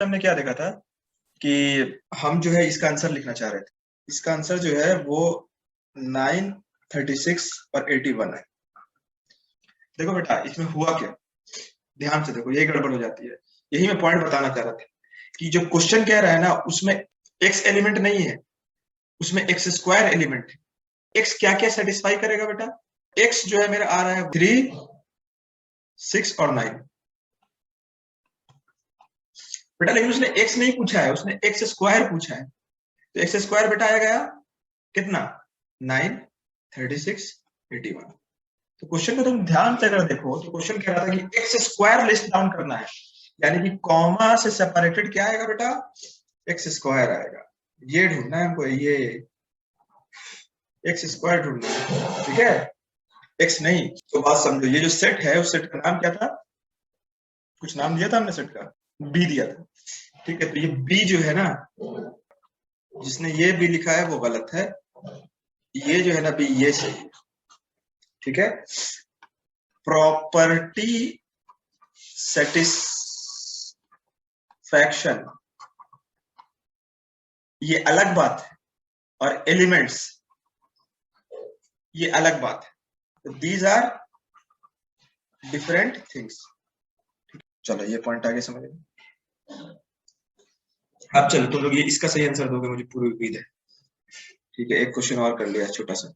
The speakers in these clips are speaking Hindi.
हमने क्या देखा था कि हम जो है इसका आंसर लिखना चाह रहे थे। इसका आंसर जो है वो 9, 36 और 81 है। देखो बेटा इसमें हुआ क्या, ध्यान से देखो, यही गड़बड़ हो जाती है। यही मैं पॉइंट बताना चाह रहा था कि जो क्वेश्चन कह रहा है ना उसमें एक्स एलिमेंट नहीं है, उसमें एक्स स्क्वायर एलिमेंट है। एक्स क्या क्या सेटिस्फाई करेगा बेटा? एक्स जो है मेरा आ रहा है 3, 6 और 9 बेटा, लेकिन उसने एक्स नहीं पूछा है, उसने एक्स स्क्वायर पूछा है। तो एक्स स्क्वायर बेटा आएगा कितना? 9, 36, 81। तो क्वेश्चन को तुम ध्यान से अगर देखो तो क्वेश्चन कह रहा था कि एक्स स्क्वायर लिस्ट डाउन करना है, यानी कि कॉमा से सेपरेटेड क्या आएगा बेटा? एक्स स्क्वायर आएगा। ये ढूंढना है हमको, ये एक्स स्क्वायर ढूंढना है, ठीक है, एक्स नहीं। तो बात समझो, ये जो सेट है उस सेट का नाम क्या था? कुछ नाम दिया था हमने सेट का, बी दिया था, ठीक है। तो ये बी जो है ना, जिसने ये बी लिखा है वो गलत है, ये जो है ना बी ये सही है, ठीक है। प्रॉपर्टी सेटिस्फैक्शन ये अलग बात है, और एलिमेंट्स ये अलग बात है। These are different things. चलो ये पॉइंट आगे समझ गए। अब चलो तुम लोग ये इसका सही आंसर दोगे, मुझे पूरी उम्मीद है, ठीक है। एक क्वेश्चन और कर लिया छोटा सा।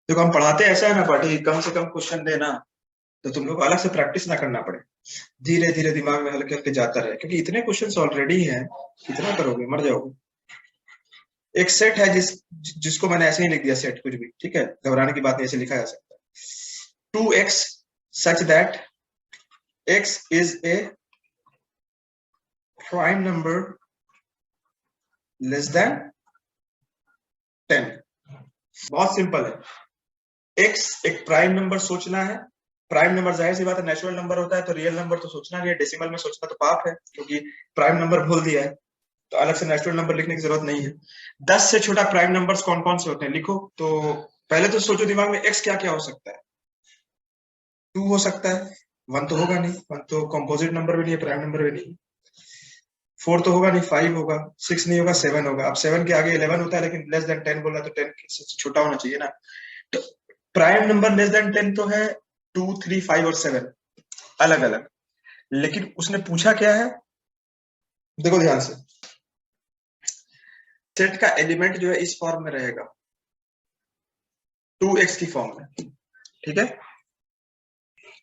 देखो हम पढ़ाते ऐसा है ना पार्टी, कम से कम क्वेश्चन देना, तो तुम लोग को अलग से प्रैक्टिस ना करना पड़े, धीरे धीरे दिमाग में हल्के हल्के जाता रहे, क्योंकि इतने क्वेश्चंस ऑलरेडी हैं, कितना करोगे, मर जाओगे। एक सेट है जिसको मैंने ऐसे ही लिख दिया, सेट कुछ भी, ठीक है, घबराने की बात नहीं, ऐसे लिखा जा सकता है। 2x such that x is a prime number less than 10। बहुत सिंपल है। x एक प्राइम नंबर सोचना है। प्राइम नंबर जाहिर सी बात है नेचुरल नंबर होता है, तो रियल नंबर तो सोचना नहीं है, डेसिमल में सोचना तो पाप है, क्योंकि प्राइम नंबर बोल दिया है, तो अलग से नेचुरल नंबर लिखने की जरूरत नहीं है। 10 से छोटा प्राइम नंबर्स कौन कौन से होते हैं लिखो। तो पहले तो सोचो दिमाग में x क्या क्या हो सकता है। 2 हो सकता है, 1 तो होगा नहीं, 1 तो कंपोजिट नंबर भी नहीं है, प्राइम नंबर भी नहीं। 4 तो होगा नहीं, 5 होगा, 6 नहीं होगा, 7 होगा। अब 7 के आगे 11 होता है, लेकिन लेस देन 10 बोला तो 10 से छोटा होना चाहिए ना। तो प्राइम नंबर लेस देन 10 तो है 2, 3, 5 और 7 अलग अलग। लेकिन उसने पूछा क्या है, देखो ध्यान से, सेट का एलिमेंट जो है इस फॉर्म में रहेगा, 2x की फॉर्म में, ठीक है।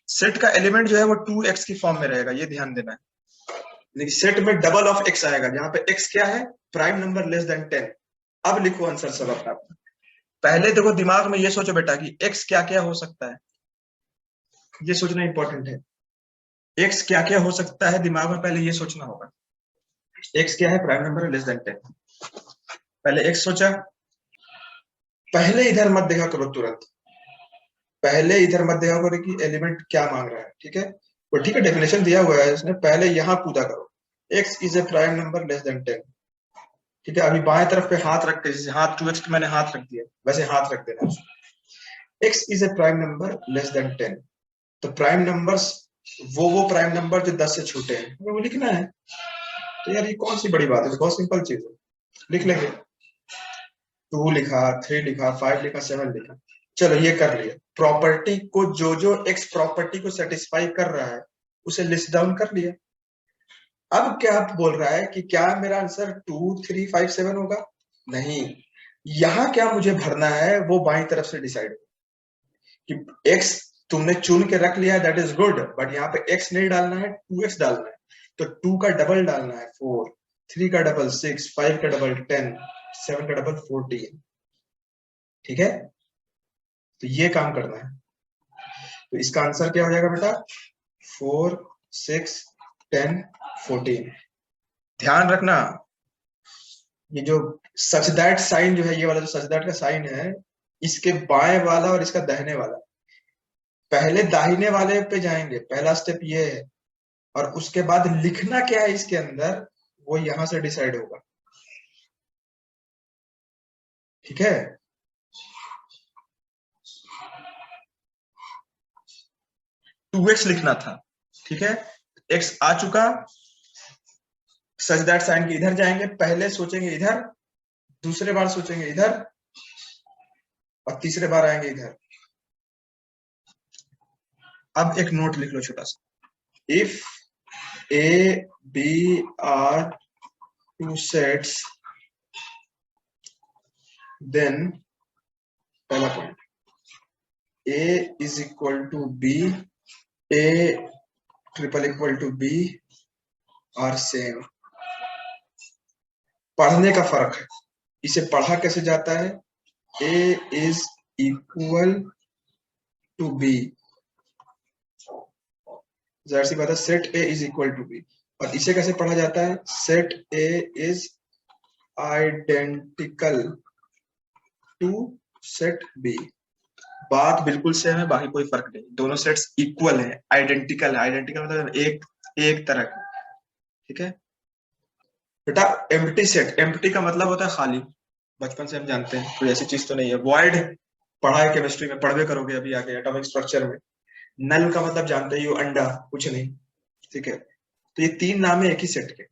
सेट का एलिमेंट जो है वो 2x की फॉर्म में रहेगा, ये ध्यान देना है। लेकिन सेट में डबल ऑफ x आएगा, जहां पे x क्या है? Prime number less than 10। अब लिखो आंसर सब अपना। पहले देखो दिमाग में ये सोचो बेटा कि x क्या क्या हो सकता है, ये सोचना इंपॉर्टेंट है। x क्या क्या हो सकता है दिमाग में पहले ये सोचना होगा। x क्या है? Prime number less than 10। पहले x सोचा, पहले इधर मत देखा करो तुरंत, पहले इधर मत देखा करो कि एलिमेंट क्या मांग रहा है, ठीक है। वो ठीक है, डेफिनेशन दिया हुआ है इसने, पहले यहां कूदा करो, x is a prime number less than 10, ठीक है। अभी बाएं तरफ पे हाथ रख के, जैसे हाथ 2x पे मैंने हाथ रख दिया वैसे हाथ रख देना। x is a prime number less than 10। तो प्राइम नंबर्स वो प्राइम नंबर जो 10 से छोटे हैं, हमें वो लिखना है। तो यार ये कौन सी बड़ी बात है, बहुत सिंपल चीज है, लिख लेंगे। 2 लिखा, 3 लिखा, 5 लिखा, 7 लिखा, चलो ये कर लिया। प्रॉपर्टी को जो जो एक्स प्रॉपर्टी को सेटिस्फाई कर रहा है उसे लिस्ट डाउन कर लिया। अब क्या बोल रहा है कि क्या मेरा आंसर 2, 3, 5, 7 होगा? नहीं, यहां क्या मुझे भरना है वो बाई तरफ से डिसाइड कि एक्स तुमने चुन के रख लिया, दैट इज गुड, बट यहाँ पे एक्स नहीं डालना है, 2x डालना है। तो 2 का डबल डालना है 4, 3 का डबल 6, 5 का डबल 10, 7 का डबल 14, ठीक है। तो ये काम करना है। तो इसका आंसर क्या हो जाएगा बेटा? 4, 6, 10, 14। ध्यान रखना, ये जो सच दैट साइन जो है, ये वाला जो सच दैट का साइन है, इसके बाएं वाला और इसका दाहिने वाला, पहले दाहिने वाले पे जाएंगे, पहला स्टेप ये है, और उसके बाद लिखना क्या है इसके अंदर वो यहां से डिसाइड होगा, ठीक है। 2x लिखना था, ठीक है, x आ चुका, सच दैट साइन के इधर जाएंगे, पहले सोचेंगे इधर, दूसरे बार सोचेंगे इधर, और तीसरे बार आएंगे इधर। अब एक नोट लिख लो छोटा सा, if A B are two sets then, पहला point, A is equal to B, A triple equal to B are same। पढ़ने का फर्क है, इसे पढ़ा कैसे जाता है, A is equal to B, जाहिर सी बात है set A is equal to B, और इसे कैसे पढ़ा जाता है, set A is identical to set B। बात बिल्कुल सेम है, बाकी कोई फर्क नहीं, दोनों सेट्स इक्वल है, आइडेंटिकल है। आइडेंटिकल मतलब एक तरह का, ठीक है बेटा। एम्प्टी सेट, एम्प्टी का मतलब होता है खाली, बचपन से हम जानते हैं, कोई ऐसी चीज तो नहीं है। वॉइड पढ़ा है केमिस्ट्री में, पढ़ भी करोगे अभी आगे एटॉमिक स्ट्रक्चर में। नल का मतलब जानते ही हो, अंडा, कुछ नहीं, ठीक है। तो ये तीन नाम है एक ही सेट के,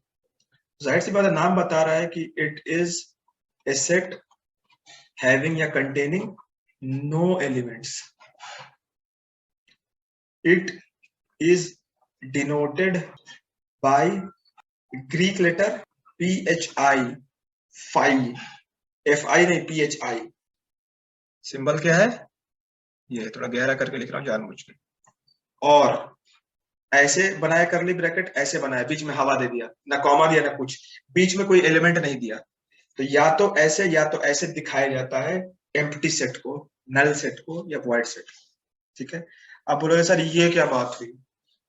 जाहिर सी बात है नाम बता रहा है कि it is a set having या containing no elements। It is denoted by Greek letter PHI, phi, FI नहीं PHI। सिंबल क्या है, ये थोड़ा गहरा करके लिख रहा हूँ जानबूझ के। और ऐसे बनाया करली ब्रैकेट, ऐसे बनाया, बीच में हवा दे दिया, ना कॉमा दिया ना कुछ, बीच में कोई एलिमेंट नहीं दिया, तो या तो ऐसे दिखाया जाता है एम्प्टी सेट को, नल सेट को या वॉइड सेट, ठीक है। आप बोलोगे सर ये क्या बात हुई,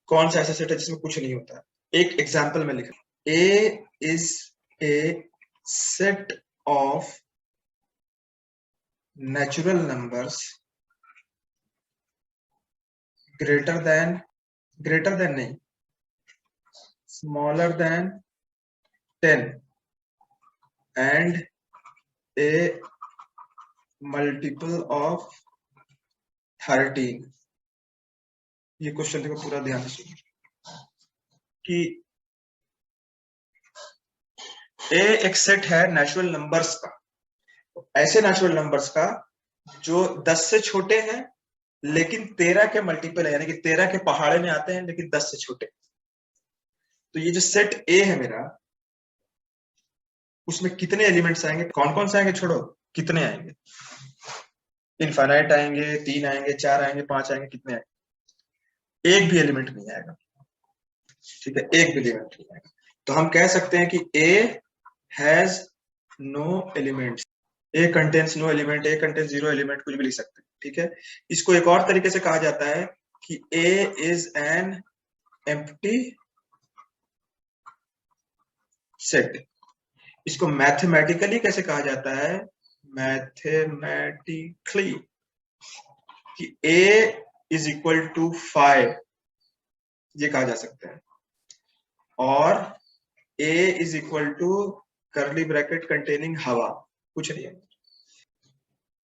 कौन सा ऐसा सेट है जिसमें कुछ नहीं होता। एक एग्जांपल में लिख, A is a set of natural numbers greater than नहीं, smaller than 10 and A multiple of 13। ये क्वेश्चन देखो पूरा ध्यान से सुनिए कि ए एक सेट है नेचुरल नंबर्स का, ऐसे नेचुरल नंबर्स का जो 10 से छोटे हैं लेकिन 13 के मल्टीपल है, यानी कि 13 के पहाड़े में आते हैं लेकिन 10 से छोटे। तो ये जो सेट ए है मेरा, उसमें कितने एलिमेंट्स आएंगे, कौन कौन से आएंगे छोड़ो, कितने आएंगे, इनफाइनाइट आएंगे, 3 आएंगे, 4 आएंगे, 5 आएंगे, कितने आएंगे, एक भी एलिमेंट नहीं आएगा, ठीक है, एक भी एलिमेंट नहीं आएगा। तो हम कह सकते हैं कि A has no elements, A contains no element, A contains 0 element, कुछ भी लिख सकते हैं, ठीक है। इसको एक और तरीके से कहा जाता है कि ए इज एन एम्प्टी सेट। इसको मैथमेटिकली कैसे कहा जाता है, मैथमेटिकली कि ए इज इक्वल टू 5, ये कहा जा सकता है, और A is equal to curly bracket containing हवा, कुछ नहीं है।